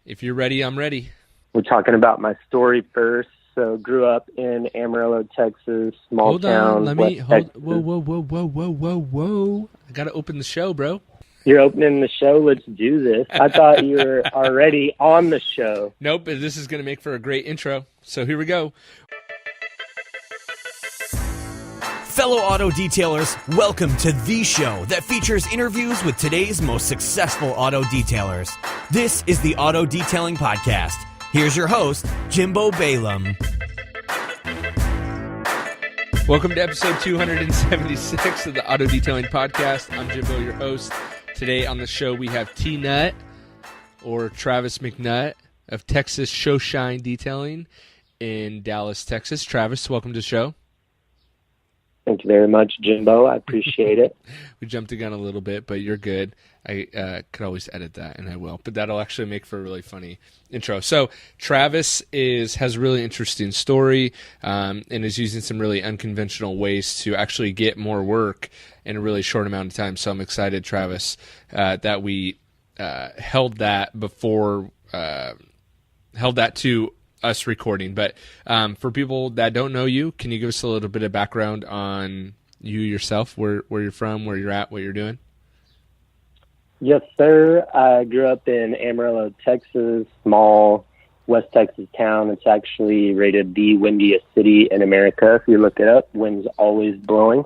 If you're ready, I'm ready. We're talking about my story first. So grew up in Amarillo, Texas, small town. Whoa. I got to open the show, bro. You're opening the show? Let's do this. I thought you were already on the show. Nope, this is going to make for a great intro. So here we go. Fellow auto detailers, welcome to the show that features interviews with today's most successful auto detailers. This is the Auto Detailing Podcast. Here's your host, Jimbo Balaam. Welcome to episode 276 of the Auto Detailing Podcast. I'm Jimbo, your host. Today on the show we have T-Nut, or Travis McNutt, of Texas Showshine Detailing in Dallas, Texas. Travis, welcome to the show. Thank you very much, Jimbo. I appreciate it. We jumped the gun a little bit, but you're good. I could always edit that, and I will. But that'll actually make for a really funny intro. So Travis has a really interesting story and is using some really unconventional ways to actually get more work in a really short amount of time. So I'm excited, Travis, that we held that to us recording. But for people that don't know you, can you give us a little bit of background on you yourself, where you're from, where you're at, what you're doing? Yes, sir. I grew up in Amarillo, Texas, small West Texas town. It's actually rated the windiest city in America. If you look it up, wind's always blowing.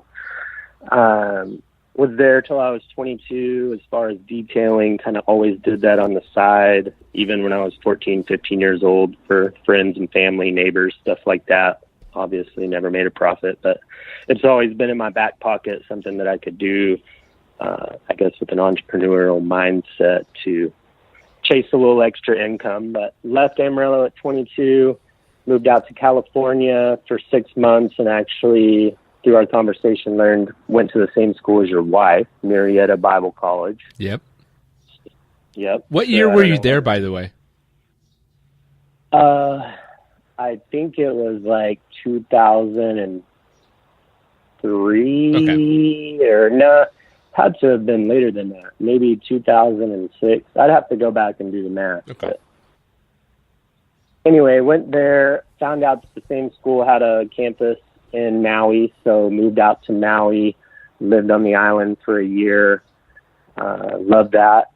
Was there till I was 22. As far as detailing, kind of always did that on the side, even when I was 14, 15 years old, for friends and family, neighbors, stuff like that. Obviously never made a profit, but it's always been in my back pocket, something that I could do, I guess, with an entrepreneurial mindset to chase a little extra income. But left Amarillo at 22, moved out to California for 6 months, and actually, through our conversation, went to the same school as your wife, Marietta Bible College. Yep. What year were you there, by the way? I think it was like 2003, okay. Or no, had to have been later than that. Maybe 2006. I'd have to go back and do the math. Okay. But anyway, went there, found out that the same school had a campus in Maui, so moved out to Maui, lived on the island for a year, loved that.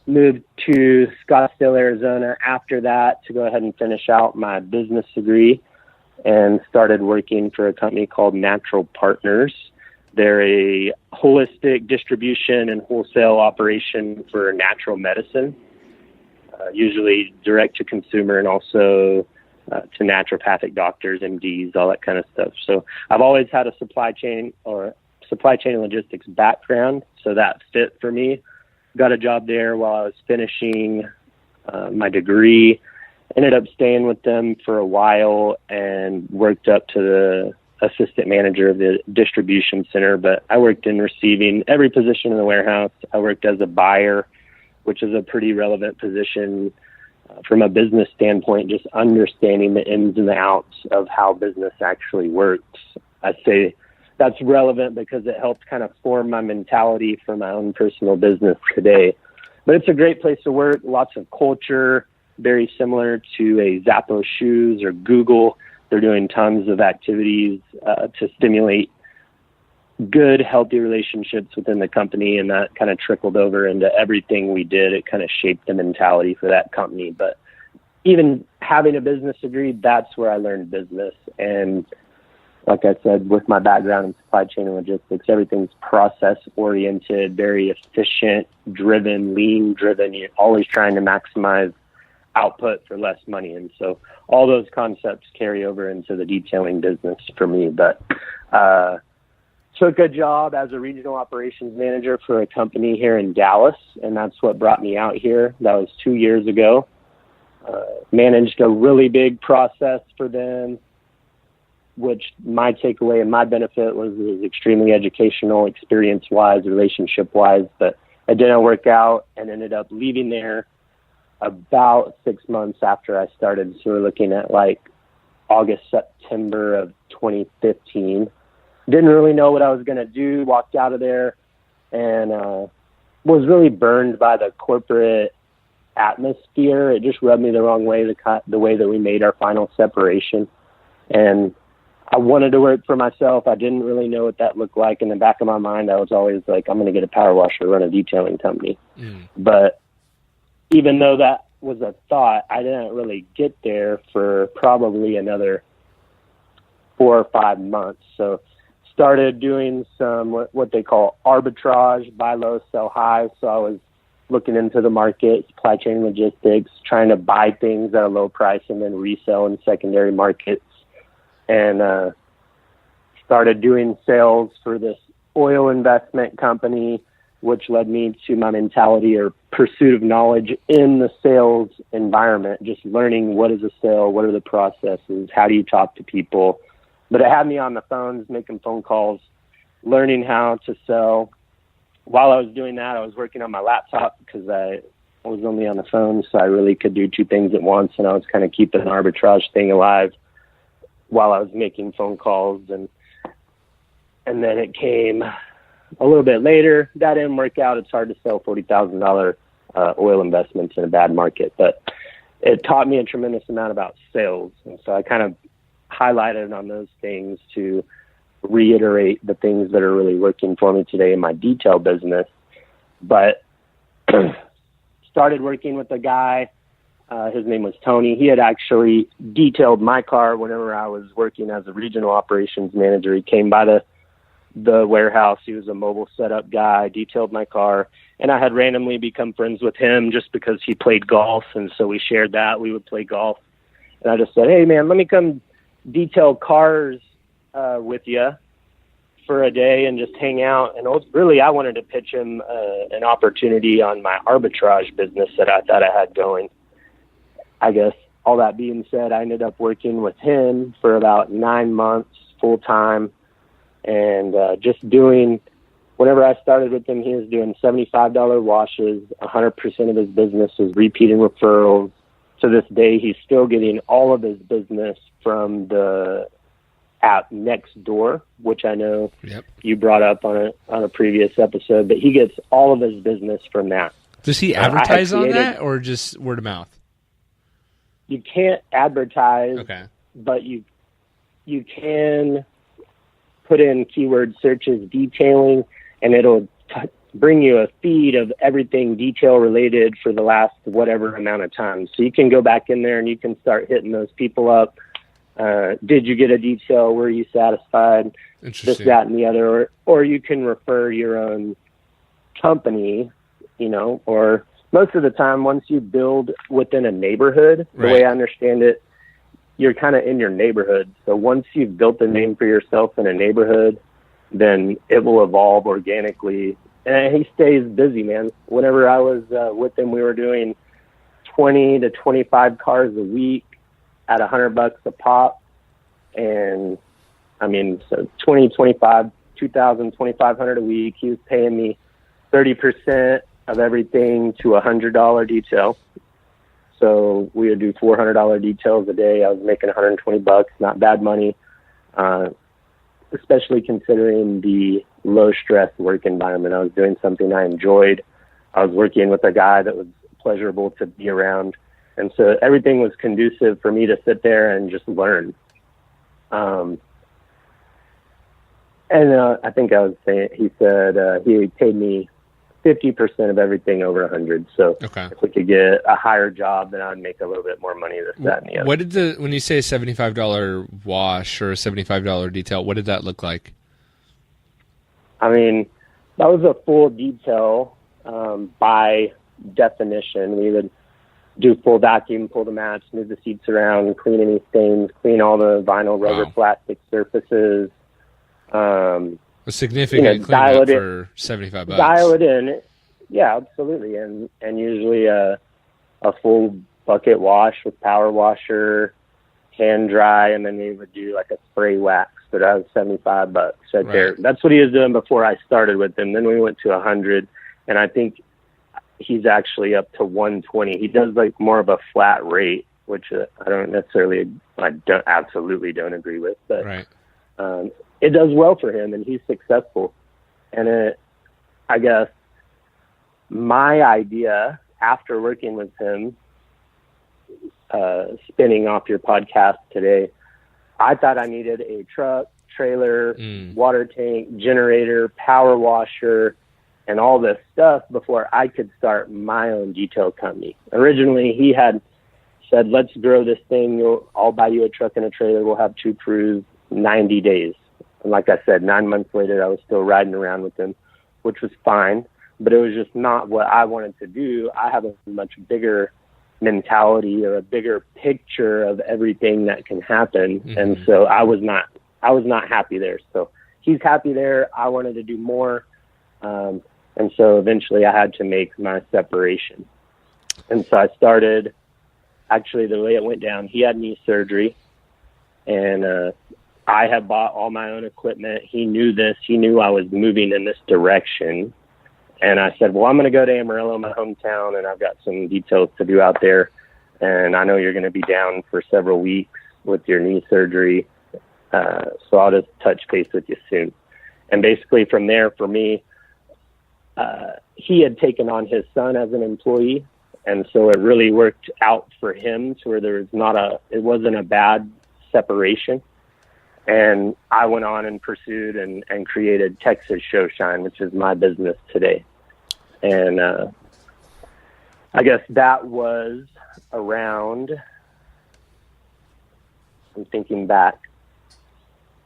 Moved to Scottsdale, Arizona after that to go ahead and finish out my business degree, and started working for a company called Natural Partners. They're a holistic distribution and wholesale operation for natural medicine, usually direct to consumer and also to naturopathic doctors, MDs, all that kind of stuff. So I've always had a supply chain and logistics background, so that fit for me. Got a job there while I was finishing my degree. Ended up staying with them for a while and worked up to the assistant manager of the distribution center. But I worked in receiving every position in the warehouse. I worked as a buyer, which is a pretty relevant position from a business standpoint, just understanding the ins and the outs of how business actually works. I say that's relevant because it helped kind of form my mentality for my own personal business today. But it's a great place to work, lots of culture, very similar to a Zappos Shoes or Google. They're doing tons of activities to stimulate good, healthy relationships within the company, and that kind of trickled over into everything we did. It kind of shaped the mentality for that company. But even having a business degree, that's where I learned business. And like I said, with my background in supply chain and logistics, everything's process-oriented, very efficient, driven, lean-driven. You're always trying to maximize output for less money. And so all those concepts carry over into the detailing business for me. But took a job as a regional operations manager for a company here in Dallas, and that's what brought me out here. That was 2 years ago. Managed a really big process for them, which my takeaway and my benefit was extremely educational, experience-wise, relationship-wise, but it didn't work out and ended up leaving there about 6 months after I started. So we're looking at like August, September of 2015. Didn't really know what I was going to do, walked out of there, and was really burned by the corporate atmosphere. It just rubbed me the wrong way, the way that we made our final separation. And I wanted to work for myself. I didn't really know what that looked like. In the back of my mind, I was always like, I'm going to get a power washer, run a detailing company. But even though that was a thought, I didn't really get there for probably another 4 or 5 months. So started doing some what they call arbitrage, buy low, sell high. So I was looking into the market, supply chain logistics, trying to buy things at a low price and then resell in secondary markets. And started doing sales for this oil investment company, which led me to my mentality or pursuit of knowledge in the sales environment, just learning what is a sale, what are the processes, how do you talk to people. But it had me on the phones, making phone calls, learning how to sell. While I was doing that, I was working on my laptop because I was only on the phone, so I really could do 2 things at once, and I was kind of keeping the arbitrage thing alive while I was making phone calls. And then it came a little bit later. That didn't work out. It's hard to sell $40,000 oil investments in a bad market, but it taught me a tremendous amount about sales. And so I kind of highlighted on those things to reiterate the things that are really working for me today in my detail business. But started working with a guy, his name was Tony. He had actually detailed my car whenever I was working as a regional operations manager. He came by the warehouse. He was a mobile setup guy, detailed my car, and I had randomly become friends with him just because he played golf, and so we shared that. We would play golf, and I just said, hey, man, let me come detail cars with you for a day and just hang out. And really, I wanted to pitch him an opportunity on my arbitrage business that I thought I had going. I guess all that being said, I ended up working with him for about 9 months full time, and just doing, whenever I started with him, he was doing $75 washes. 100% of his business was repeat and referrals. To this day, he's still getting all of his business from the app Nextdoor, which I know you brought up on a previous episode, but he gets all of his business from that. Does he advertise on that or just word of mouth? You can't advertise, but you can put in keyword searches detailing, and it'll bring you a feed of everything detail related for the last whatever amount of time. So you can go back in there and you can start hitting those people up. Did you get a detail? Were you satisfied? This, that, and the other. Or you can refer your own company, or most of the time, once you build within a neighborhood, the way I understand it, you're kind of in your neighborhood. So once you've built a name for yourself in a neighborhood, then it will evolve organically. And he stays busy, man. Whenever I was with him, we were doing 20 to 25 cars a week at $100 a pop. And I mean, so 20, 25, 2,000, 2,500 a week. He was paying me 30% of everything to $100 detail. So we would do $400 details a day. I was making $120, not bad money, especially considering the low stress work environment. I was doing something I enjoyed. I was working with a guy that was pleasurable to be around. And so everything was conducive for me to sit there and just learn. I think I was saying, he said he paid me 50% of everything over 100. So if we could get a higher job, then I'd make a little bit more money, this, that, and the other. When you say a $75 wash or a $75 detail, what did that look like? I mean, that was a full detail by definition. We would do full vacuum, pull the mats, move the seats around, clean any stains, clean all the vinyl, rubber, plastic surfaces. A significant cleanup for $75. Dial it in. Yeah, absolutely. And usually a full bucket wash with power washer, hand dry, and then we would do like a spray wax. So that was $75 right there. That's what he was doing before I started with him. Then we went to 100, and I think he's actually up to 120. He does like more of a flat rate, which I absolutely don't agree with, but it does well for him, and he's successful. And I guess my idea after working with him, spinning off your podcast today, I thought I needed a truck, trailer, water tank, generator, power washer, and all this stuff before I could start my own detail company. Originally, he had said, let's grow this thing. I'll buy you a truck and a trailer. We'll have 2 crews, 90 days. And like I said, 9 months later, I was still riding around with him, which was fine, but it was just not what I wanted to do. I have a much bigger mentality or a bigger picture of everything that can happen. And so I was not happy there. So he's happy there. I wanted to do more. And so eventually I had to make my separation. And so I started, actually the way it went down, he had knee surgery, and I had bought all my own equipment. He knew this. He knew I was moving in this direction. And I said, well, I'm going to go to Amarillo, my hometown, and I've got some details to do out there. And I know you're going to be down for several weeks with your knee surgery. So I'll just touch base with you soon. And basically from there, for me, he had taken on his son as an employee. And so it really worked out for him to where it wasn't a bad separation. And I went on and pursued and created Texas Show Shine, which is my business today. And I guess that was around, I'm thinking back,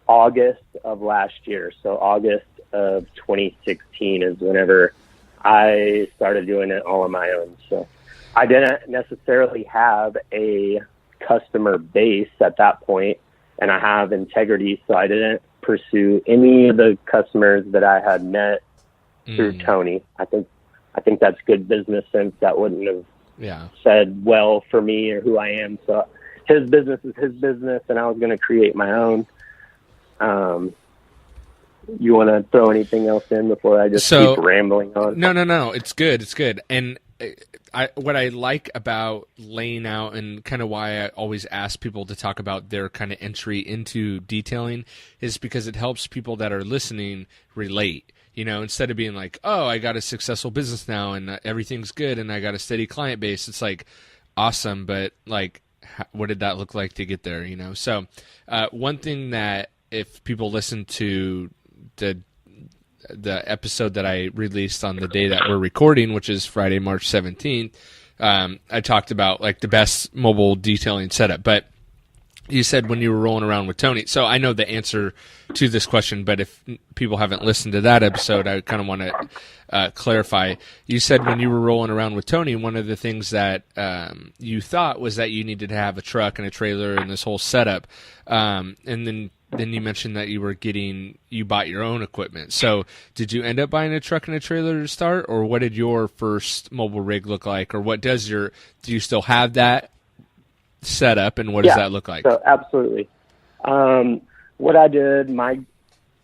August of last year. So August of 2016 is whenever I started doing it all on my own. So I didn't necessarily have a customer base at that point, and I have integrity, so I didn't pursue any of the customers that I had met through Tony. I think that's good business sense. That wouldn't have said well for me or who I am. So his business is his business, and I was going to create my own. You want to throw anything else in before I just keep rambling on? No. It's good. And what I like about laying out, and kind of why I always ask people to talk about their kind of entry into detailing, is because it helps people that are listening relate. Instead of being like, oh, I got a successful business now and everything's good and I got a steady client base, it's like, awesome, but like, what did that look like to get there? So one thing that, if people listen to the episode that I released on the day that we're recording, which is Friday, March 17th, I talked about like the best mobile detailing setup. But you said when you were rolling around with Tony. So I know the answer to this question, but if people haven't listened to that episode, I kind of want to clarify. You said when you were rolling around with Tony, one of the things that you thought was that you needed to have a truck and a trailer and this whole setup. And then you mentioned that you bought your own equipment. So did you end up buying a truck and a trailer to start, or what did your first mobile rig look like, or what do you still have that set up, and what does that look like? So absolutely. What I did, my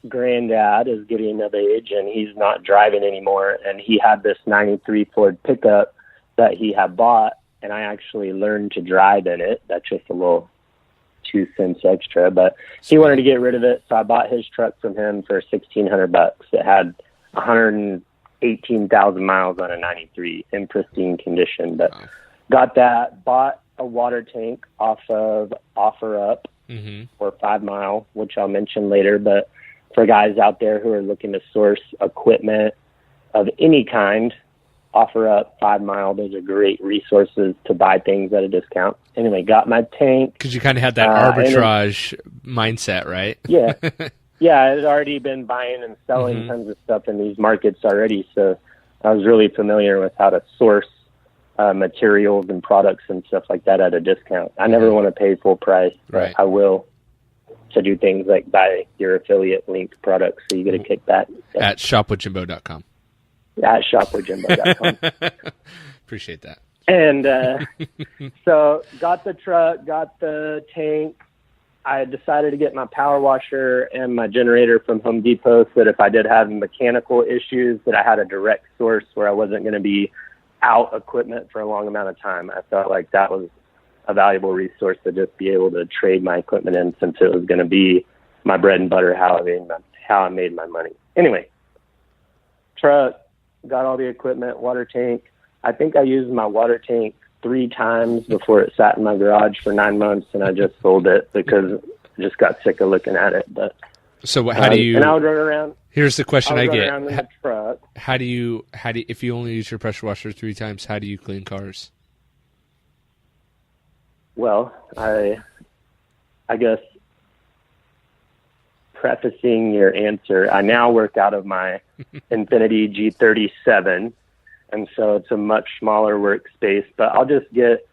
granddad is getting of age and he's not driving anymore. And he had this 93 Ford pickup that he had bought, and I actually learned to drive in it. That's just a little 2 cents extra, but he wanted to get rid of it. So I bought his truck from him for $1,600. It had 118,000 miles on a 93 in pristine condition, but got that, bought a water tank off of OfferUp for 5 Mile, which I'll mention later. But for guys out there who are looking to source equipment of any kind, OfferUp, 5 Mile, those are great resources to buy things at a discount. Anyway, got my tank. Because you kind of had that arbitrage mindset, right? Yeah. Yeah, I had already been buying and selling tons of stuff in these markets already, so I was really familiar with how to source materials and products and stuff like that at a discount. I never want to pay full price, but I will to do things like buy your affiliate link products so you get a kickback. At shopwithjimbo.com. At shopwithjimbo.com. Appreciate that. And so got the truck, got the tank. I had decided to get my power washer and my generator from Home Depot so that if I did have mechanical issues, that I had a direct source where I wasn't going to be out equipment for a long amount of time. I felt like that was a valuable resource to just be able to trade my equipment in, since it was going to be my bread and butter, how I made my money. Anyway, truck, got all the equipment, water tank, I think I used my water tank 3 times before it sat in my garage for 9 months, and I just sold it because I just got sick of looking at it. But so how do you? And I would run around. Here's the question I run get: around in the truck. How do you? If you only use your pressure washer 3 times, how do you clean cars? Well, I guess prefacing your answer, I now work out of my Infinity G37, and so it's a much smaller workspace. But I'll just get.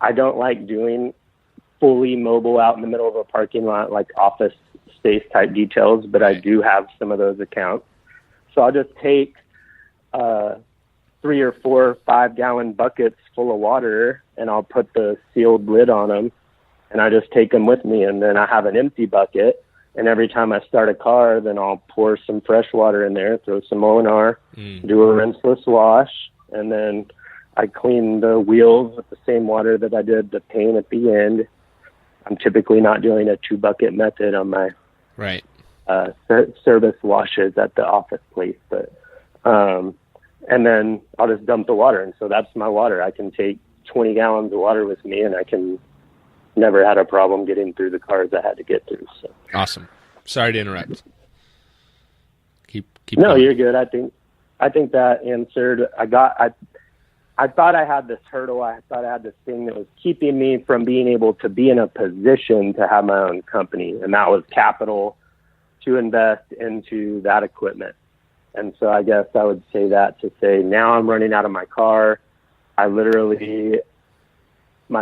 I don't like doing fully mobile out in the middle of a parking lot, like office space type details, but I do have some of those accounts. So I'll just take 3 or 4 5-gallon buckets full of water, and I'll put the sealed lid on them, and I just take them with me. And then I have an empty bucket, and every time I start a car, then I'll pour some fresh water in there, throw some O&R, do a rinseless wash, and then I clean the wheels with the same water that I did the paint at the end. I'm typically not doing a 2-bucket method on my service washes at the office place, but and then I'll just dump the water, and so that's my water. I can take 20 gallons of water with me, and I can never had a problem getting through the cars I had to get through. So awesome. Sorry to interrupt. Keep no, going. You're good. I think that answered. I thought I had this hurdle. I thought I had this thing that was keeping me from being able to be in a position to have my own company, and that was capital to invest into that equipment. And so I guess I would say that to say now I'm running out of my car. My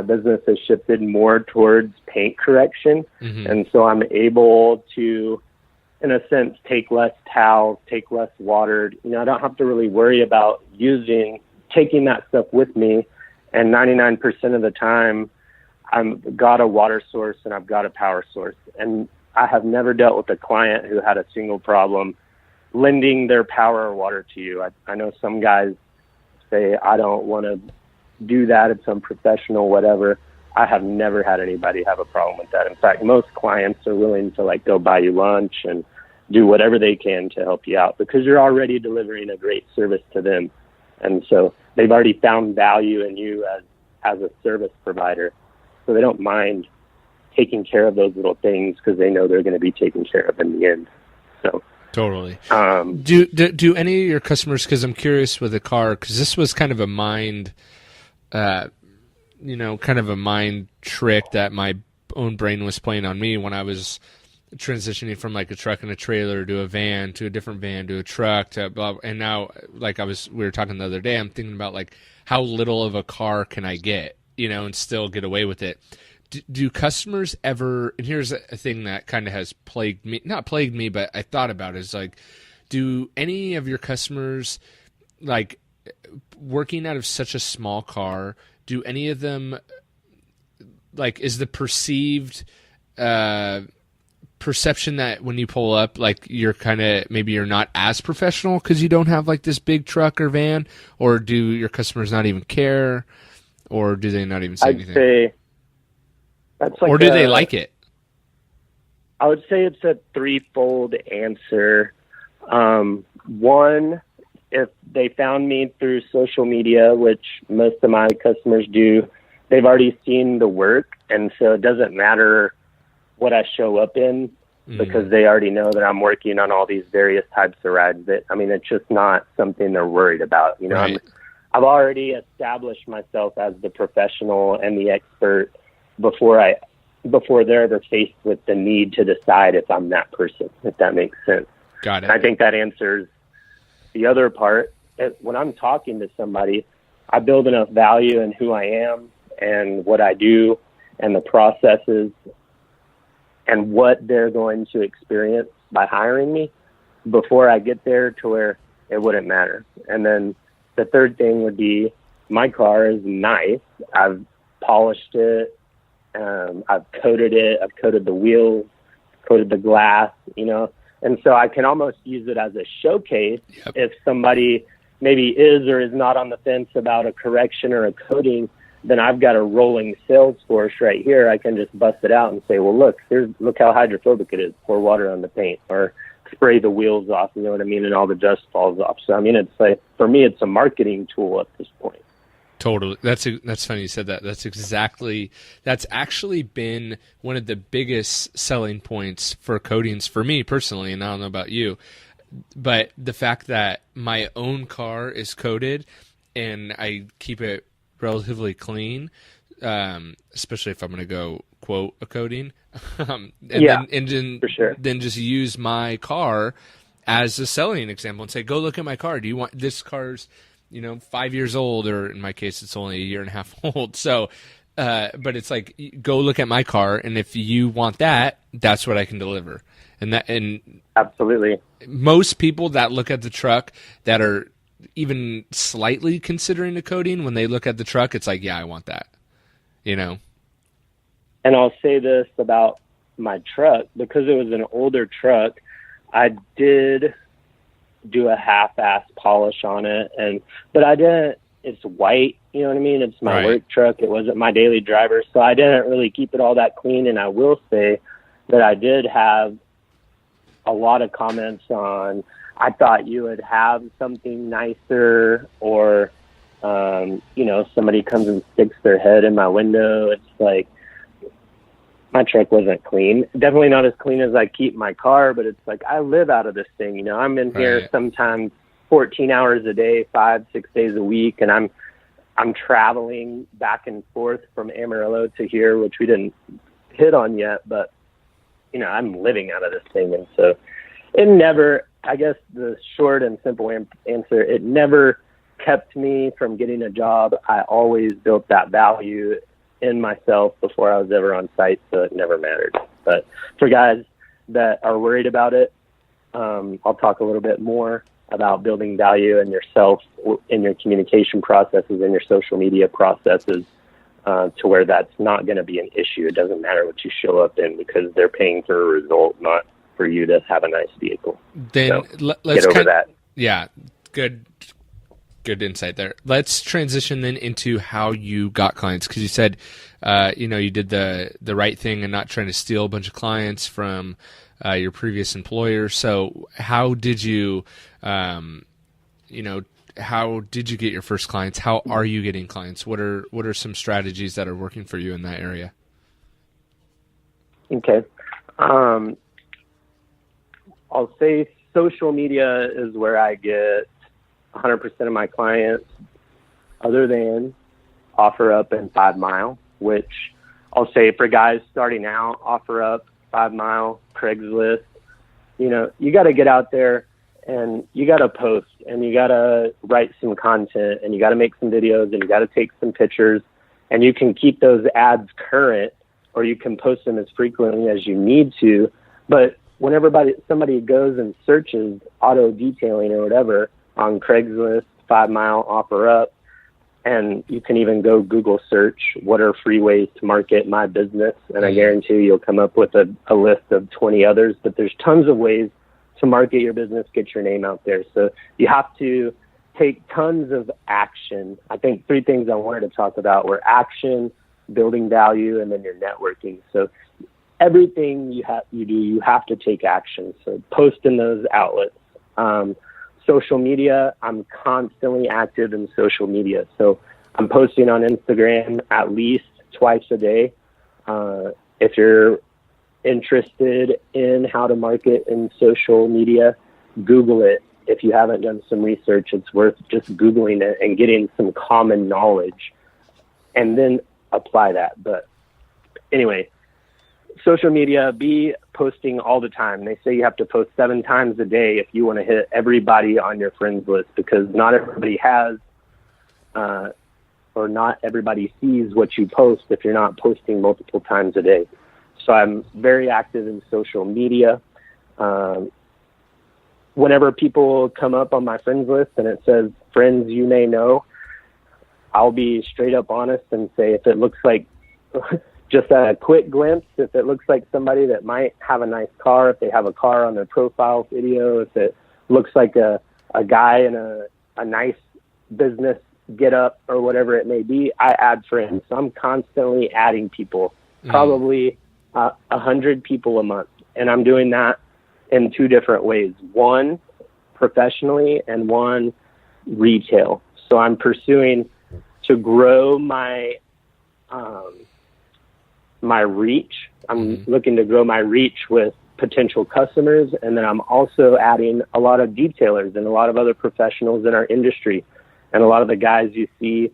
business has shifted more towards paint correction. And so I'm able to, in a sense, take less towels, take less water. I don't have to really worry about taking that stuff with me. And 99% of the time I've got a water source and I've got a power source. And I have never dealt with a client who had a single problem lending their power or water to you. I know some guys say, I don't want to do that. It's unprofessional, whatever. I have never had anybody have a problem with that. In fact, most clients are willing to go buy you lunch and do whatever they can to help you out because you're already delivering a great service to them. And so they've already found value in you as a service provider. So they don't mind taking care of those little things because they know they're going to be taken care of in the end. So totally. Do any of your customers, because I'm curious with a car, because this was kind of a mind, kind of a mind trick that my own brain was playing on me when I was transitioning from a truck and a trailer to a van to a different van to a truck to blah, and now we were talking the other day, I'm thinking about how little of a car can I get, and still get away with it. Do customers ever, and here's a thing that kind of has not plagued me, but I thought about it, is do any of your customers, working out of such a small car, do any of them, is the perceived perception that when you pull up, you're maybe you're not as professional because you don't have this big truck or van, or do your customers not even care, or do they not even say anything? I'd say that's or do they like it? I would say it's a threefold answer. One, if they found me through social media, which most of my customers do, they've already seen the work, and so it doesn't matter what I show up in because they already know that I'm working on all these various types of rides. It's just not something they're worried about. Right. I've already established myself as the professional and the expert before they're ever faced with the need to decide if I'm that person, if that makes sense. Got it. And I think that answers the other part. When I'm talking to somebody, I build enough value in who I am and what I do and the processes and what they're going to experience by hiring me before I get there to where it wouldn't matter. And then the third thing would be my car is nice. I've polished it. I've coated it. I've coated the wheels, coated the glass, and so I can almost use it as a showcase. Yep. If somebody maybe is or is not on the fence about a correction or a coating, then I've got a rolling sales force right here. I can just bust it out and say, well, look how hydrophobic it is. Pour water on the paint, or spray the wheels off, you know what I mean, and all the dust falls off. So I mean, it's like, for me, it's a marketing tool at this point. Totally. That's funny you said that. That's actually been one of the biggest selling points for coatings for me personally, and I don't know about you, but the fact that my own car is coated and I keep it relatively clean, especially if I'm going to go quote a coating, then for sure. Then just use my car as a selling example and say, go look at my car. Do you want this car's 5 years old, or in my case, it's only a year and a half old. So, but it's like, go look at my car, and if you want that, that's what I can deliver. And absolutely, most people that look at the truck that are even slightly considering the coating, when they look at the truck, it's like, yeah, I want that, And I'll say this about my truck, because it was an older truck, I did do a half-ass polish on it, but I didn't. It's white, you know what I mean? It's my work truck. It wasn't my daily driver, so I didn't really keep it all that clean. And I will say that I did have a lot of comments on, I thought you would have something nicer, or somebody comes and sticks their head in my window. It's like, my truck wasn't clean. Definitely not as clean as I keep my car, but it's like, I live out of this thing. I'm in here sometimes 14 hours a day, 5-6 days a week, and I'm traveling back and forth from Amarillo to here, which we didn't hit on yet, but I'm living out of this thing. And so it never, I guess the short and simple answer, it never kept me from getting a job. I always built that value in myself before I was ever on site, so it never mattered. But for guys that are worried about it, I'll talk a little bit more about building value in yourself, in your communication processes, in your social media processes, to where that's not going to be an issue. It doesn't matter what you show up in, because they're paying for a result, not for you to have a nice vehicle. Then let's get over that. Yeah, good insight there. Let's transition then into how you got clients, because you said, you did the right thing and not trying to steal a bunch of clients from your previous employer. So how did you, how did you get your first clients? How are you getting clients? What are some strategies that are working for you in that area? Okay. I'll say social media is where I get 100% of my clients, other than OfferUp and 5 Mile, which I'll say for guys starting out, OfferUp, 5 Mile, Craigslist, you got to get out there and you got to post, and you got to write some content, and you got to make some videos, and you got to take some pictures, and you can keep those ads current, or you can post them as frequently as you need to. But whenever somebody goes and searches auto detailing or whatever on Craigslist, 5 Mile, OfferUp, and you can even go Google search, what are free ways to market my business? And I guarantee you'll come up with a list of 20 others, but there's tons of ways to market your business, get your name out there. So you have to take tons of action. I think 3 things I wanted to talk about were action, building value, and then your networking. So everything you do, you have to take action. So post in those outlets. Social media, I'm constantly active in social media. So I'm posting on Instagram at least twice a day. If you're interested in how to market in social media, Google it. If you haven't done some research, it's worth just Googling it and getting some common knowledge, and then apply that. But anyway, social media, be posting all the time. They say you have to post 7 times a day if you want to hit everybody on your friends list, because not everybody has, or not everybody sees what you post if you're not posting multiple times a day. So I'm very active in social media. Whenever people come up on my friends list and it says friends you may know, I'll be straight up honest and say, if it looks like just a quick glimpse, if it looks like somebody that might have a nice car, if they have a car on their profile video, if it looks like a guy in a nice business get up or whatever it may be, I add friends. So I'm constantly adding people, probably 100 people a month. And I'm doing that in two different ways. One, professionally, and one, retail. So I'm pursuing to grow my my reach. I'm looking to grow my reach with potential customers, and then I'm also adding a lot of detailers and a lot of other professionals in our industry, and a lot of the guys you see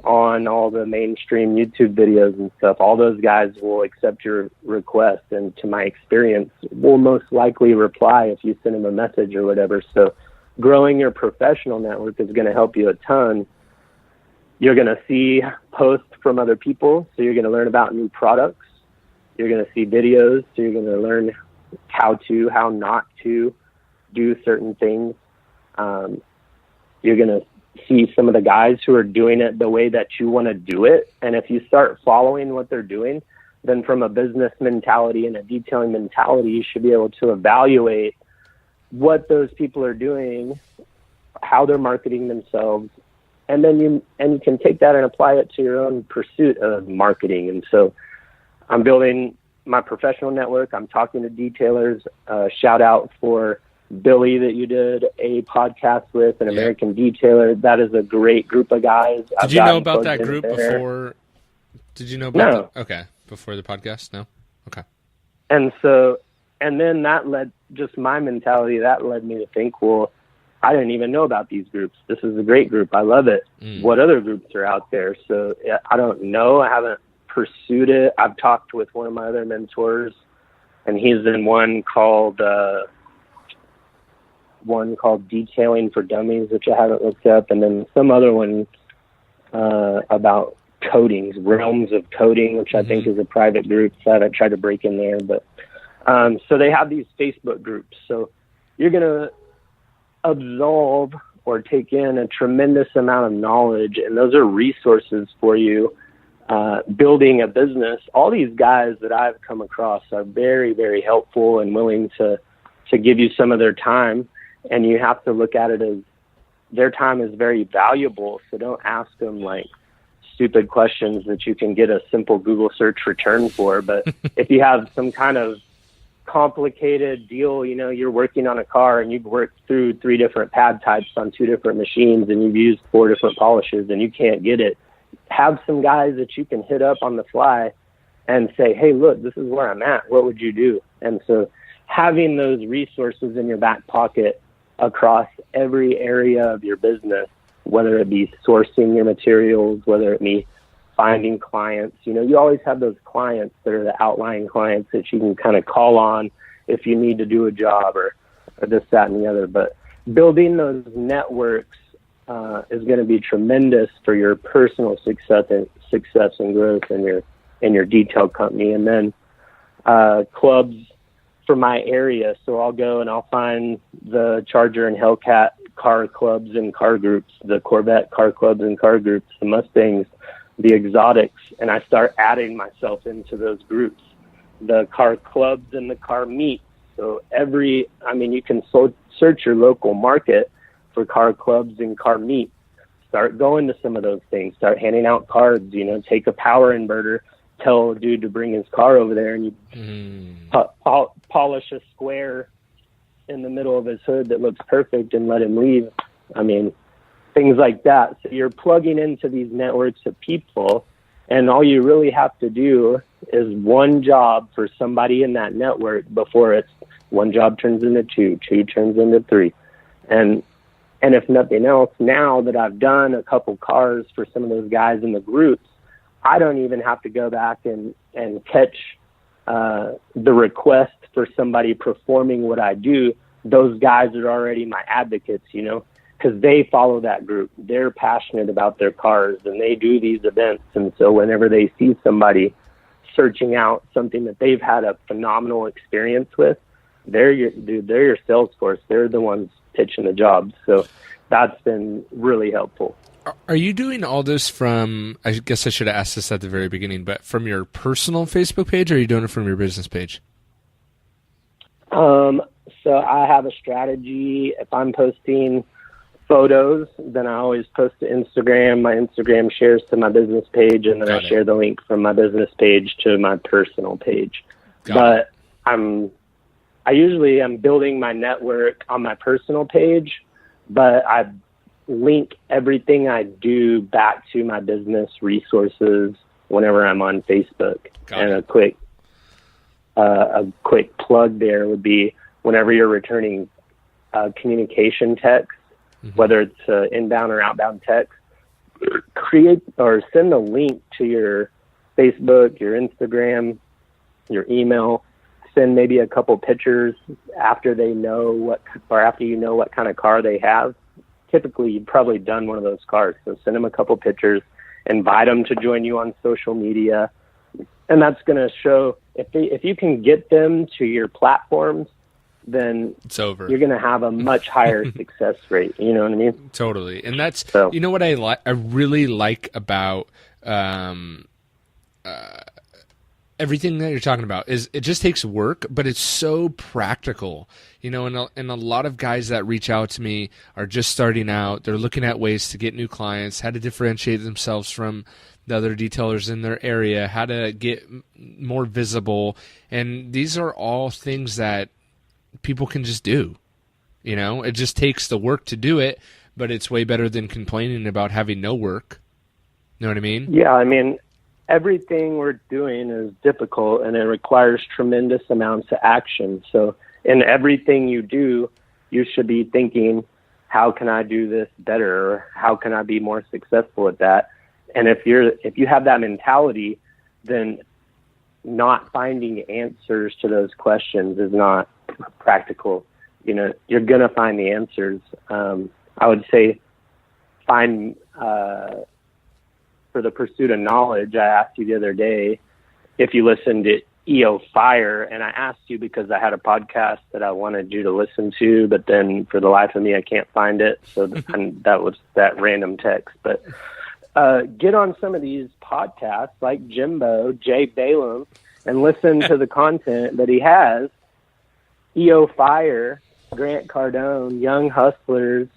on all the mainstream YouTube videos and stuff. All those guys will accept your request, and to my experience, will most likely reply if you send them a message or whatever. So growing your professional network is going to help you a ton. You're going to see posts from other people, so you're going to learn about new products. You're going to see videos, so you're going to learn how not to do certain things. You're going to see some of the guys who are doing it the way that you want to do it. And if you start following what they're doing, then from a business mentality and a detailing mentality, you should be able to evaluate what those people are doing, how they're marketing themselves, and then you can take that and apply it to your own pursuit of marketing. And so I'm building my professional network. I'm talking to detailers. Shout out for Billy that you did a podcast with, an American detailer. That is a great group of guys. Did you know about that group before? Did you know about that? Okay. Before the podcast? No? Okay. And then that led, just my mentality, that led me to think, well, I didn't even know about these groups. This is a great group. I love it. What other groups are out there? So I don't know. I haven't pursued it. I've talked with one of my other mentors, and he's in one called Detailing for Dummies, which I haven't looked up, and then some other one about coatings, Realms of Coding, which I think is a private group. So I haven't tried to break in there, but so they have these Facebook groups. So you're going to absolve or take in a tremendous amount of knowledge, and those are resources for you building a business. All these guys that I've come across are very, very helpful and willing to give you some of their time, and you have to look at it as their time is very valuable. So don't ask them like stupid questions that you can get a simple Google search return for. But if you have some kind of complicated deal, you're working on a car and you've worked through 3 different pad types on 2 different machines and you've used 4 different polishes and you can't get it, have some guys that you can hit up on the fly and say, hey, look, this is where I'm at. What would you do? And so having those resources in your back pocket across every area of your business, whether it be sourcing your materials, whether it be finding clients, you always have those clients that are the outlying clients that you can kind of call on if you need to do a job or this, that, and the other. But building those networks is going to be tremendous for your personal success and growth in your detail company. And then clubs for my area. So I'll go and I'll find the Charger and Hellcat car clubs and car groups, the Corvette car clubs and car groups, the Mustangs, the exotics, and I start adding myself into those groups, the car clubs and the car meets. So you can search your local market for car clubs and car meets. Start going to some of those things. Start handing out cards. Take a power inverter. Tell a dude to bring his car over there, and you polish a square in the middle of his hood that looks perfect and let him leave. Things like that. So you're plugging into these networks of people, and all you really have to do is one job for somebody in that network before it's one job turns into 2 turns into 3. And if nothing else, now that I've done a couple cars for some of those guys in the groups, I don't even have to go back and catch the request for somebody performing what I do. Those guys are already my advocates, because they follow that group. They're passionate about their cars and they do these events. And so whenever they see somebody searching out something that they've had a phenomenal experience with, they're your sales force. They're the ones pitching the jobs. So that's been really helpful. Are you doing all this from, I guess I should have asked this at the very beginning, but from your personal Facebook page, or are you doing it from your business page? So I have a strategy. If I'm posting photos, then I always post to Instagram. My Instagram shares to my business page, and then I share the link from my business page to my personal page. But I I usually am building my network on my personal page, but I link everything I do back to my business resources whenever I'm on Facebook. And a quick plug there would be whenever you're returning communication text, whether it's inbound or outbound text, create or send a link to your Facebook, your Instagram, your email. Send maybe a couple pictures after they know after you know what kind of car they have. Typically, you've probably done one of those cars, so send them a couple pictures, invite them to join you on social media, and that's going to show if you can get them to your platforms, then it's over. You're going to have a much higher success rate. You know what I mean? Totally. And that's, you know what I really like about everything that you're talking about is it just takes work, but it's so practical. You know, and a lot of guys that reach out to me are just starting out. They're looking at ways to get new clients, how to differentiate themselves from the other detailers in their area, how to get more visible. And these are all things that people can just do. You know, it just takes the work to do it, but it's way better than complaining about having no work. You know what I mean? Yeah, I mean, everything we're doing is difficult and it requires tremendous amounts of action. So in everything you do, you should be thinking, how can I do this better? Or how can I be more successful at that? And if you have that mentality, then not finding answers to those questions is not practical. You know, you're going to find the answers. I would say find, for the pursuit of knowledge, I asked you the other day if you listened to EO Fire, and I asked you because I had a podcast that I wanted you to listen to, but then for the life of me, I can't find it. So that was that random text. But get on some of these podcasts like Jimbo, Jay Balaam, and listen to the content that he has. EO Fire, Grant Cardone, Young Hustlers,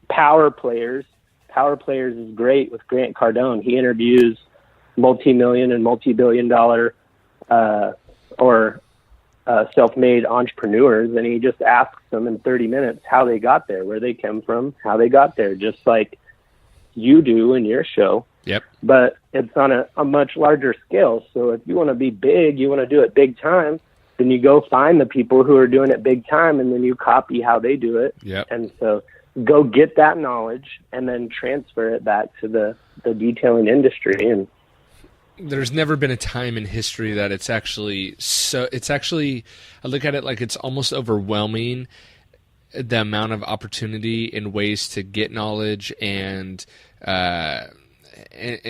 Power Players. Power Players is great with Grant Cardone. He interviews multi-million and multi-billion-dollar self-made entrepreneurs, and he just asks them in 30 minutes how they got there, where they came from, how they got there, just like you do in your show. Yep. But it's on a much larger scale. So if you want to be big, you want to do it big time, then you go find the people who are doing it big time, and then you copy how they do it. Yep. And so go get that knowledge and then transfer it back to the detailing industry. And there's never been a time in history that it's actually, I look at it like it's almost overwhelming, the amount of opportunity and ways to get knowledge and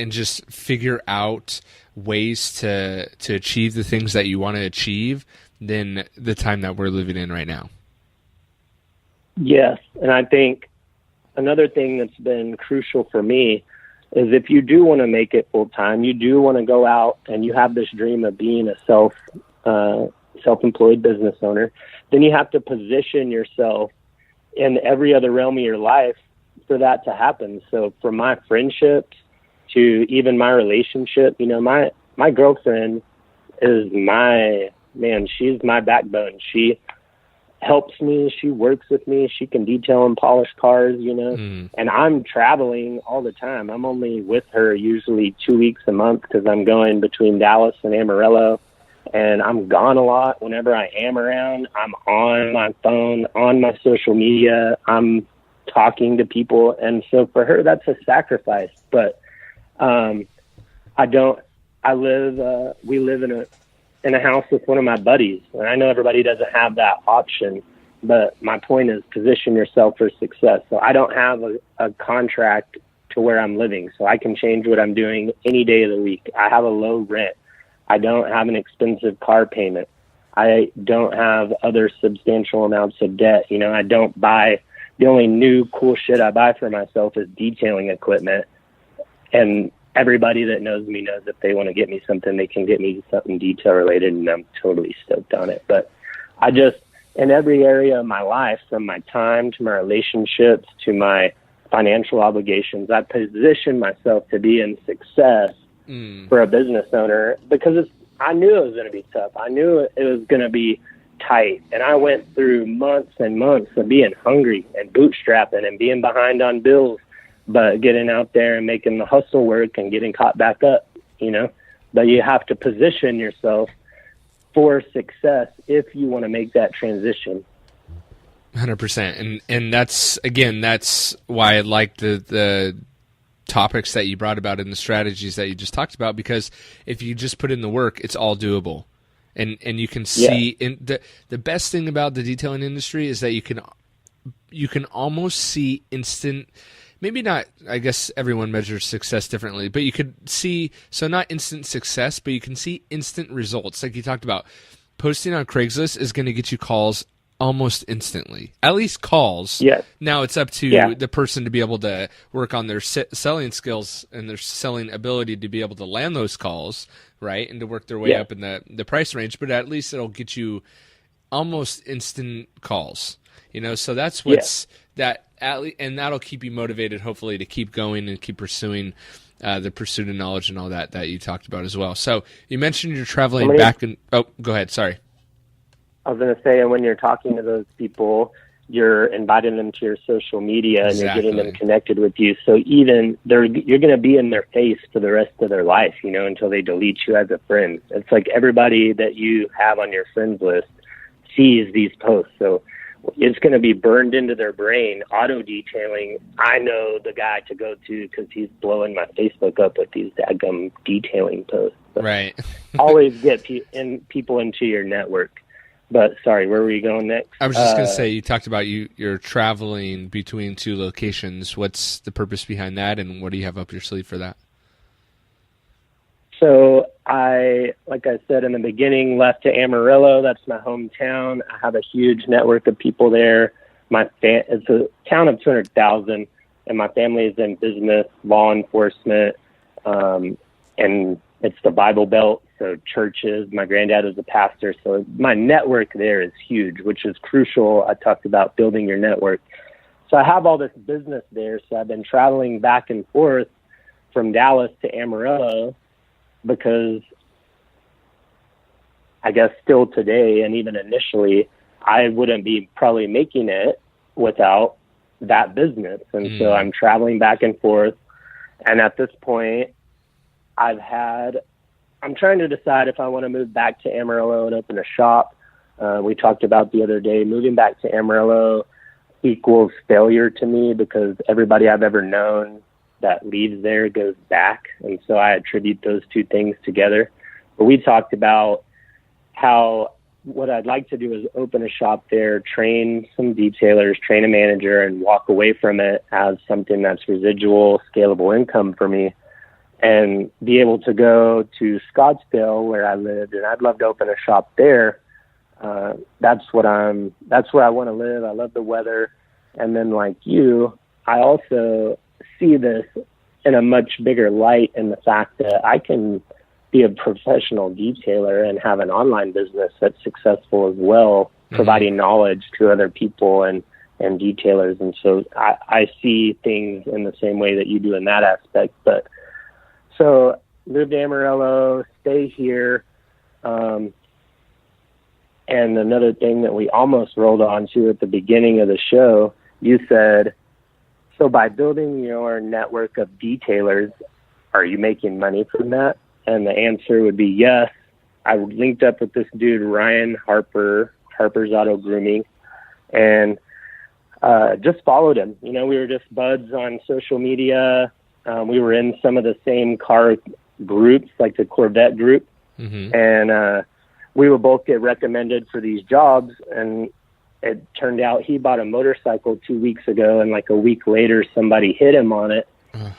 just figure out ways to achieve the things that you want to achieve than the time that we're living in right now. Yes, and I think another thing that's been crucial for me is if you do want to make it full time, you do want to go out and you have this dream of being a self-employed business owner, then you have to position yourself in every other realm of your life for that to happen. So from my friendships to even my relationship, you know, my girlfriend is she's my backbone. She helps me. She works with me. She can detail and polish cars, you know, and I'm traveling all the time. I'm only with her usually 2 weeks a month because I'm going between Dallas and Amarillo, and I'm gone a lot. Whenever I am around, I'm on my phone, on my social media. I'm talking to people. And so for her, that's a sacrifice. But we live in a house with one of my buddies. And I know everybody doesn't have that option, but my point is position yourself for success. So I don't have a contract to where I'm living, so I can change what I'm doing any day of the week. I have a low rent. I don't have an expensive car payment. I don't have other substantial amounts of debt. You know, I don't buy, the only new cool shit I buy for myself is detailing equipment. And everybody that knows me knows if they want to get me something, they can get me something detail related, and I'm totally stoked on it. But I just, in every area of my life, from my time to my relationships to my financial obligations, I position myself to be in success for a business owner because I knew it was going to be tough. I knew it was going to be tight. And I went through months and months of being hungry and bootstrapping and being behind on bills, but getting out there and making the hustle work and getting caught back up, you know. But you have to position yourself for success if you want to make that transition. 100%. And that's, again, that's why I like the topics that you brought about and the strategies that you just talked about, because if you just put in the work, it's all doable. And you can see the best thing about the detailing industry is that you can almost see instant, maybe not, I guess everyone measures success differently, but you could see, so not instant success, but you can see instant results. Like you talked about, posting on Craigslist is going to get you calls almost instantly, at least calls. Yes. Now it's up to the person to be able to work on their selling skills and their selling ability to be able to land those calls, right, and to work their way up in the price range. But at least it'll get you almost instant calls, you know. So that's what's and that'll keep you motivated, hopefully, to keep going and keep pursuing the pursuit of knowledge and all that you talked about as well. So you mentioned you're traveling back and go ahead. Sorry. I was going to say, and when you're talking to those people, you're inviting them to your social media and you're getting them connected with you. So even you're going to be in their face for the rest of their life, you know, until they delete you as a friend. It's like everybody that you have on your friends list sees these posts. So it's going to be burned into their brain. Auto detailing, I know the guy to go to because he's blowing my Facebook up with these daggum detailing posts. So right. Always get people into your network. But sorry, where were you going next? I was just going to say, you talked about you're traveling between two locations. What's the purpose behind that, and what do you have up your sleeve for that? So like I said in the beginning, left to Amarillo. That's my hometown. I have a huge network of people there. It's a town of 200,000, and my family is in business, law enforcement, and it's the Bible Belt. So churches, my granddad was a pastor. So my network there is huge, which is crucial. I talked about building your network. So I have all this business there. So I've been traveling back and forth from Dallas to Amarillo because I guess still today, and even initially, I wouldn't be probably making it without that business. And so I'm traveling back and forth. And at this point, I'm trying to decide if I want to move back to Amarillo and open a shop. We talked about the other day, moving back to Amarillo equals failure to me because everybody I've ever known that leaves there goes back. And so I attribute those two things together. But we talked about how what I'd like to do is open a shop there, train some detailers, train a manager, and walk away from it as something that's residual, scalable income for me. And be able to go to Scottsdale where I lived, and I'd love to open a shop there. That's where I want to live. I love the weather. And then like you, I also see this in a much bigger light in the fact that I can be a professional detailer and have an online business that's successful as well, providing knowledge to other people and detailers. And so I see things in the same way that you do in that aspect. But so moved to Amarillo, stay here. And another thing that we almost rolled on to at the beginning of the show, you said, so by building your network of detailers, are you making money from that? And the answer would be yes. I linked up with this dude, Ryan Harper's Auto Grooming, and just followed him. You know, we were just buds on social media. We were in some of the same car groups, like the Corvette group. And we would both get recommended for these jobs. And it turned out he bought a motorcycle 2 weeks ago, and like a week later, somebody hit him on it.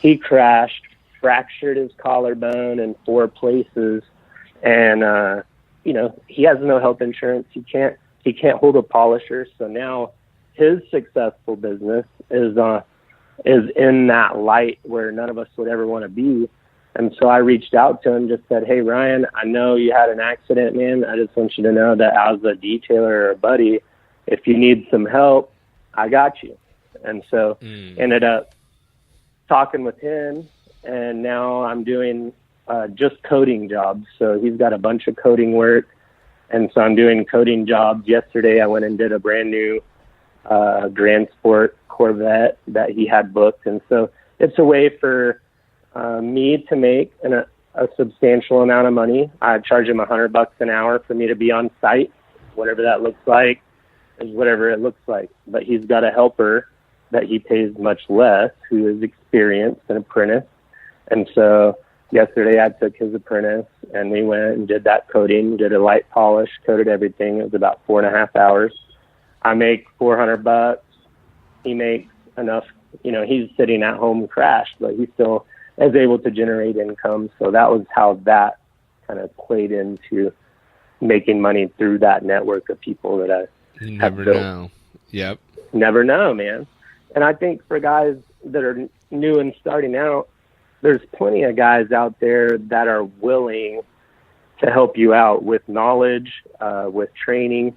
He crashed, fractured his collarbone in 4 places. And, you know, he has no health insurance. He can't hold a polisher. So now his successful business is in that light where none of us would ever want to be. And so I reached out to him, just said, hey, Ryan, I know you had an accident, man. I just want you to know that as a detailer or a buddy, if you need some help, I got you. And so ended up talking with him, and now I'm doing just coding jobs. So he's got a bunch of coding work. And so I'm doing coding jobs. Yesterday I went and did a brand new Grand Sport Corvette that he had booked. And so it's a way for me to make a substantial amount of money. I charge him $100 an hour for me to be on site. Whatever that looks like is whatever it looks like. But he's got a helper that he pays much less, who is experienced, an apprentice. And so yesterday I took his apprentice and we went and did that coding, did a light polish, coded everything. It was about 4.5 hours. I make $400. He makes enough, he's sitting at home crashed, but he still is able to generate income. So that was how that kind of played into making money through that network of people that I have built. Never know. Yep. Never know, man. And I think for guys that are new and starting out, there's plenty of guys out there that are willing to help you out with knowledge, with training.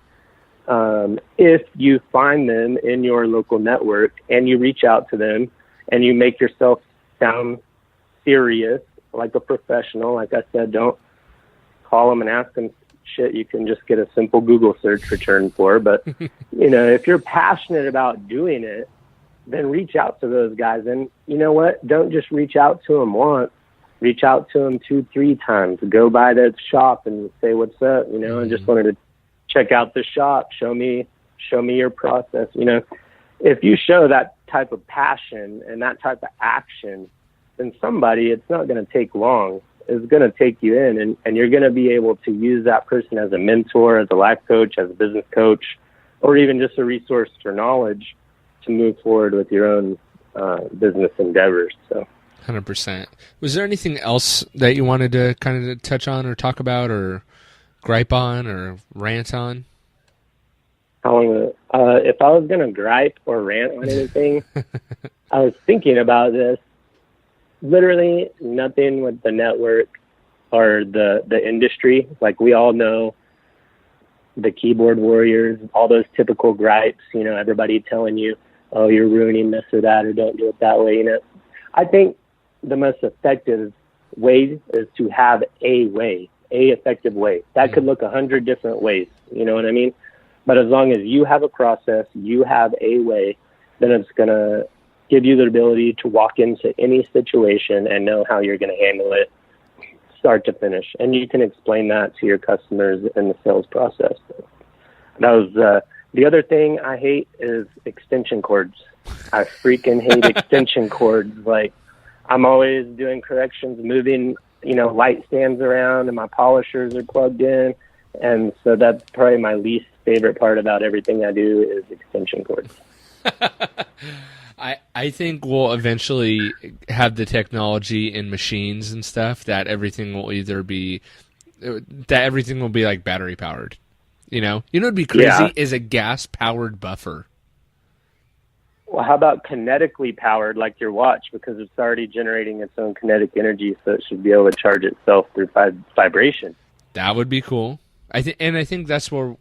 If you find them in your local network and you reach out to them and you make yourself sound serious, like a professional, like I said, don't call them and ask them shit you can just get a simple Google search return for. But, if you're passionate about doing it, then reach out to those guys. And you know what? Don't just reach out to them once. Reach out to them 2-3 times. Go by the shop and say, what's up? I just wanted to check out the shop. Show me your process. If you show that type of passion and that type of action, then somebody, it's not going to take long, is going to take you in, and you're going to be able to use that person as a mentor, as a life coach, as a business coach, or even just a resource for knowledge to move forward with your own business endeavors. So 100%. Was there anything else that you wanted to kind of touch on or talk about or gripe on or rant on? If I was going to gripe or rant on anything, I was thinking about this. Literally nothing with the network or the industry. Like, we all know the keyboard warriors, all those typical gripes, everybody telling you, oh, you're ruining this or that, or don't do it that way. I think the most effective way is to have a effective way. That could look 100 different ways. You know what I mean? But as long as you have a process, you have a way, then it's going to give you the ability to walk into any situation and know how you're going to handle it start to finish. And you can explain that to your customers in the sales process. That was the other thing I hate is extension cords. I freaking hate extension cords. Like, I'm always doing corrections, moving, light stands around, and my polishers are plugged in. And so that's probably my least favorite part about everything I do is extension cords. I think we'll eventually have the technology in machines and stuff that everything will be like battery powered. What'd be crazy is a gas powered buffer. Well, how about kinetically powered, like your watch, because it's already generating its own kinetic energy, so it should be able to charge itself through vibration. That would be cool. I think that's where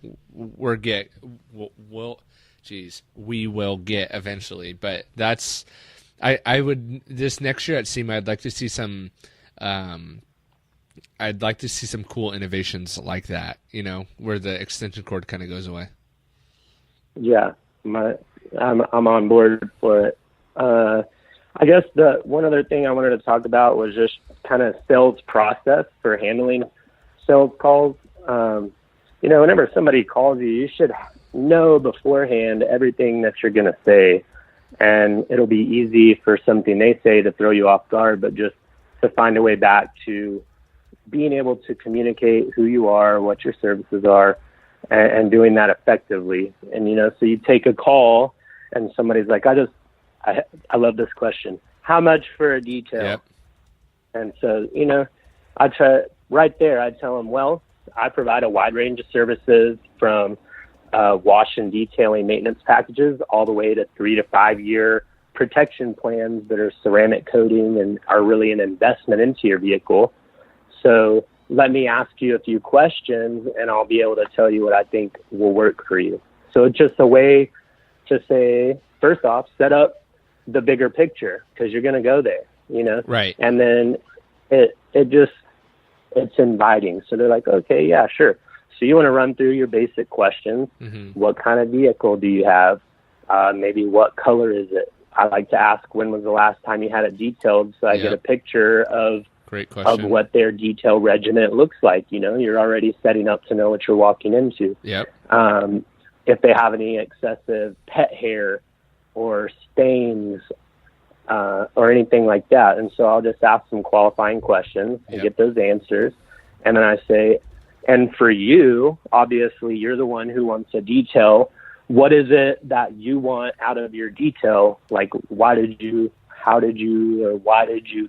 we will get eventually. But that's I would this next year at SEMA, I'd like to see some cool innovations like that. Where the extension cord kind of goes away. Yeah, I'm on board for it. I guess the one other thing I wanted to talk about was just kind of sales process for handling sales calls. Whenever somebody calls you, you should know beforehand everything that you're going to say, and it'll be easy for something they say to throw you off guard, but just to find a way back to being able to communicate who you are, what your services are, and doing that effectively. And, so you take a call and somebody's like, I love this question. How much for a detail? Yep. And so, I try right there. I tell them, well, I provide a wide range of services from wash and detailing maintenance packages all the way to 3 to 5 year protection plans that are ceramic coating and are really an investment into your vehicle. So let me ask you a few questions and I'll be able to tell you what I think will work for you. So it's just a way to say, first off, set up the bigger picture because you're going to go there, Right. And then it's inviting. So they're like, okay, yeah, sure. So you want to run through your basic questions. What kind of vehicle do you have? Maybe what color is it? I like to ask, when was the last time you had it detailed? So I get a picture of what their detail regiment looks like. You know, you're already setting up to know what you're walking into. If they have any excessive pet hair or stains or anything like that. And so I'll just ask some qualifying questions and get those answers. And then I say, and for you, obviously, you're the one who wants a detail. What is it that you want out of your detail? Like, how did you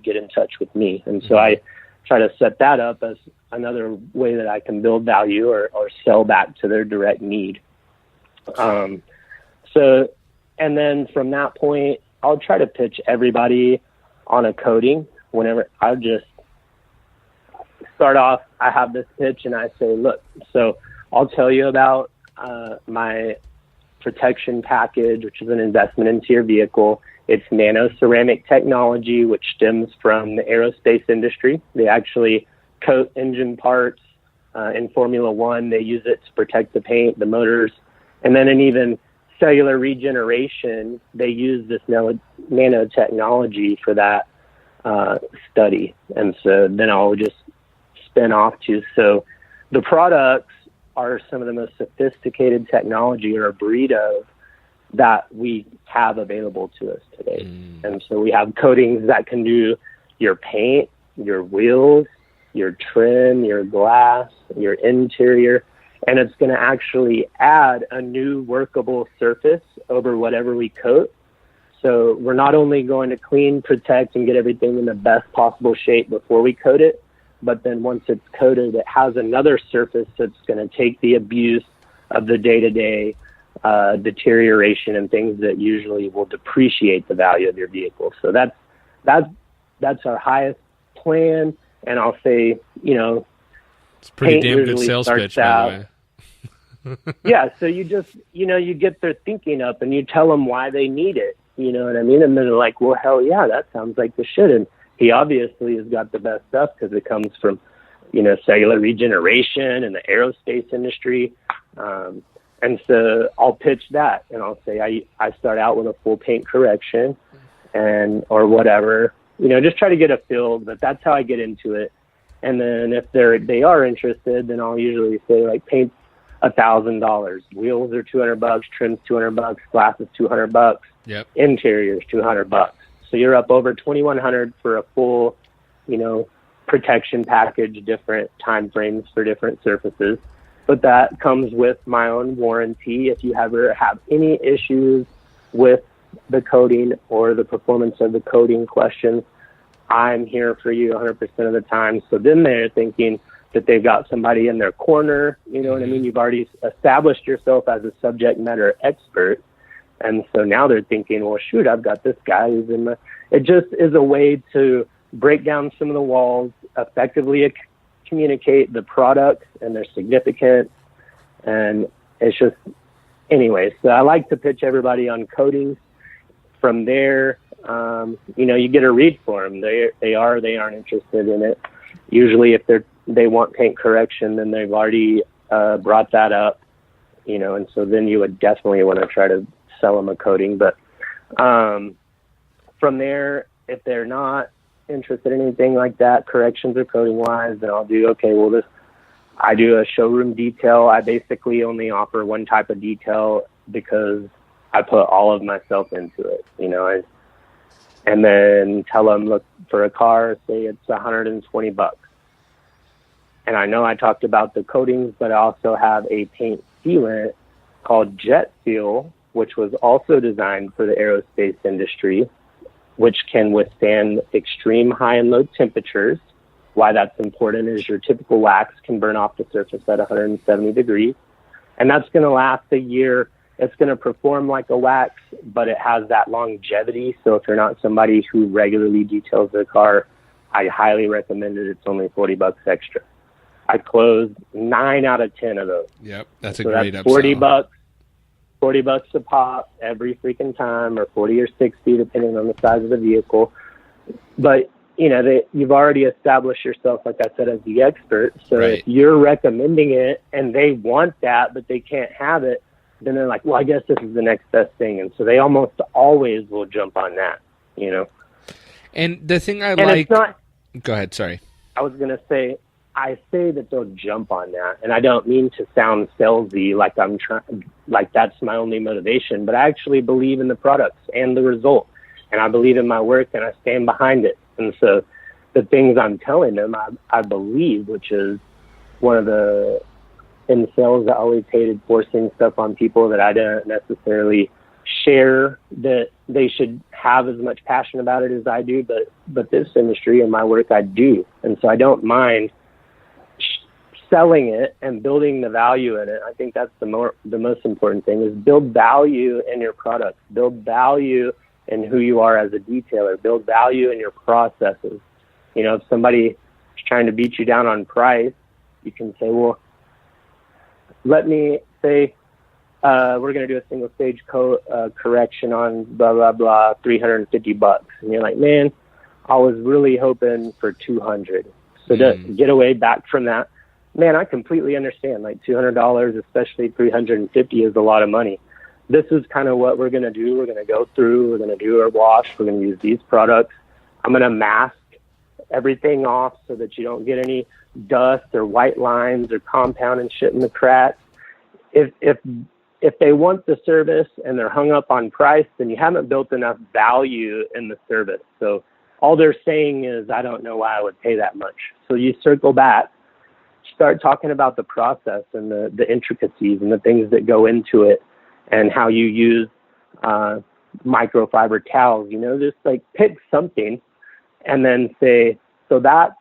get in touch with me? And so I try to set that up as another way that I can build value or sell back to their direct need. And then from that point, I'll try to pitch everybody on a coating. Whenever I just start off, I have this pitch and I say, look, so I'll tell you about my protection package, which is an investment into your vehicle. It's nano ceramic technology, which stems from the aerospace industry. They actually coat engine parts in Formula One. They use it to protect the paint, the motors, and then in even cellular regeneration, they use this nanotechnology for that study. And so then I'll just spin off to, so the products are some of the most sophisticated technology or a breed of that we have available to us today. And so we have coatings that can do your paint, your wheels, your trim, your glass, your interior, and it's going to actually add a new workable surface over whatever we coat. So we're not only going to clean, protect, and get everything in the best possible shape before we coat it, but then once it's coated, it has another surface that's going to take the abuse of the day-to-day deterioration and things that usually will depreciate the value of your vehicle. So that's our highest plan. And I'll say, you know, it's a pretty damn good sales pitch, by the way. Yeah, so you just, you know, you get their thinking up and you tell them why they need it. You know what I mean? And then they're like, well, hell yeah, that sounds like the shit. And he obviously has got the best stuff because it comes from, you know, cellular regeneration and the aerospace industry. And so I'll pitch that and I'll say, I start out with a full paint correction and, or whatever, you know, just try to get a feel, but that's how I get into it. And then if they are interested, then I'll usually say like paint's $1,000, wheels are $200, trim's $200, glass is $200, interior's $200. So you're up over $2,100 for a full, you know, protection package, different time frames for different surfaces. But that comes with my own warranty. If you ever have any issues with the coating or the performance of the coating questions, I'm here for you 100% of the time. So then they're thinking that they've got somebody in their corner. You know what I mean? You've already established yourself as a subject matter expert. And so now they're thinking, well, shoot, I've got this guy who's in the... It just is a way to break down some of the walls, effectively communicate the products and their significance. And it's just... Anyway, so I like to pitch everybody on coatings. From there, you know, you get a read for them. They aren't interested in it. Usually if they want paint correction, then they've already brought that up, you know, and so then you would definitely want to try to sell them a coating. But from there, if they're not interested in anything like that, corrections or coating wise, then I'll do, okay, well, I do a showroom detail. I basically only offer one type of detail because I put all of myself into it, you know, and then tell them, look, for a car, say it's $120. And I know I talked about the coatings, but I also have a paint sealant called Jet Seal, which was also designed for the aerospace industry, which can withstand extreme high and low temperatures. Why that's important is your typical wax can burn off the surface at 170 degrees, and that's going to last a year. It's going to perform like a wax, but it has that longevity. So if you're not somebody who regularly details their car, I highly recommend it. It's only $40 extra. I closed 9 out of 10 of those. Yep, that's a great upsell. $40 a pop every freaking time, or 40 or 60, depending on the size of the vehicle. But, you've already established yourself, like I said, as the expert. So Right. if you're recommending it and they want that, but they can't have it, then they're like, well, I guess this is the next best thing. And so they almost always will jump on that, And the thing I And like... it's not, Go ahead, sorry. I was going to say, I say that they'll jump on that. And I don't mean to sound salesy, like I'm trying, like that's my only motivation, but I actually believe in the products and the result. And I believe in my work and I stand behind it. And so the things I'm telling them, I believe, which is one of the, in sales, I always hated forcing stuff on people that I don't necessarily share, that they should have as much passion about it as I do. But this industry and my work, I do. And so I don't mind selling it and building the value in it. I think that's the most important thing, is build value in your products, build value in who you are as a detailer, build value in your processes. If somebody is trying to beat you down on price, you can say, well, let me say, we're going to do a single stage correction on blah, blah, blah, $350. And you're like, man, I was really hoping for 200. So to get away back from that, man, I completely understand. Like $200, especially $350, is a lot of money. This is kind of what we're going to do. We're going to go through, we're going to do our wash, we're going to use these products. I'm going to mask everything off so that you don't get any dust or white lines or compound and shit in the cracks. If they want the service and they're hung up on price, then you haven't built enough value in the service. So all they're saying is, I don't know why I would pay that much. So you circle back, start talking about the process and the intricacies and the things that go into it, and how you use microfiber towels. Just like pick something and then say, so that's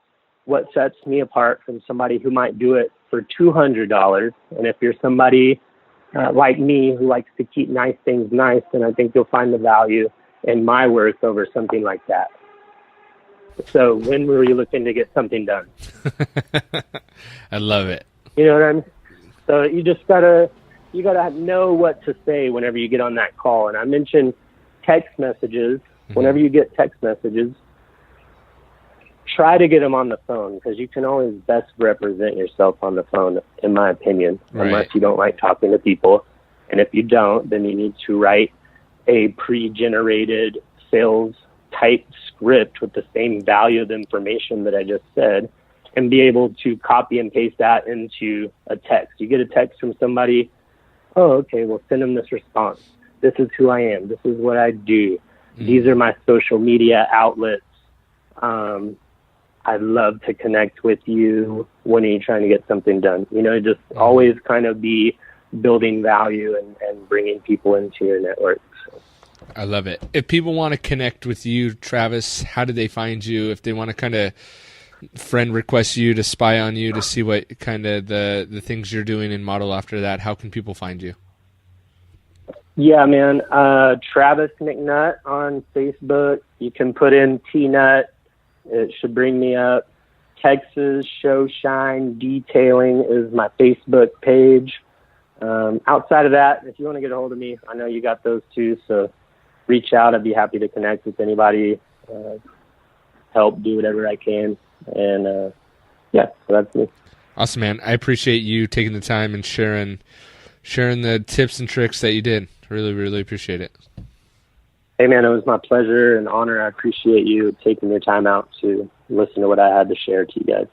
what sets me apart from somebody who might do it for $200. And if you're somebody like me who likes to keep nice things nice, then I think you'll find the value in my work over something like that. So when were you looking to get something done? I love it. You know what I mean? So you just gotta know what to say whenever you get on that call. And I mentioned text messages. Whenever you get text messages, try to get them on the phone, because you can always best represent yourself on the phone, in my opinion, unless you don't like talking to people. And if you don't, then you need to write a pre-generated sales type script with the same value of information that I just said, and be able to copy and paste that into a text. You get a text from somebody, oh, okay, well, send them this response. This is who I am. This is what I do. These are my social media outlets. I'd love to connect with you. When are you trying to get something done? Just always kind of be building value and bringing people into your network. So. I love it. If people want to connect with you, Travis, how do they find you? If they want to kind of friend request you, to spy on you, to see what kind of the things you're doing and model after that, how can people find you? Yeah, man. Travis McNutt on Facebook. You can put in T-Nut. It should bring me up. Texas Show Shine Detailing is my Facebook page. Outside of that, if you want to get a hold of me, I know you got those too, so reach out. I'd be happy to connect with anybody, help do whatever I can. And so that's me. Awesome, man. I appreciate you taking the time and sharing the tips and tricks that you did. Really, really appreciate it. Hey, man, it was my pleasure and honor. I appreciate you taking your time out to listen to what I had to share to you guys.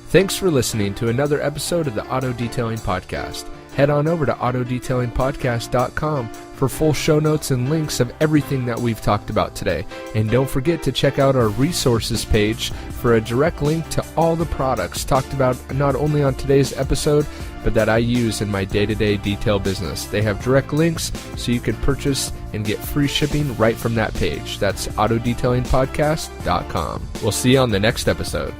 Thanks for listening to another episode of the Auto Detailing Podcast. Head on over to autodetailingpodcast.com for full show notes and links of everything that we've talked about today. And don't forget to check out our resources page for a direct link to all the products talked about not only on today's episode, but that I use in my day-to-day detail business. They have direct links so you can purchase and get free shipping right from that page. That's autodetailingpodcast.com. We'll see you on the next episode.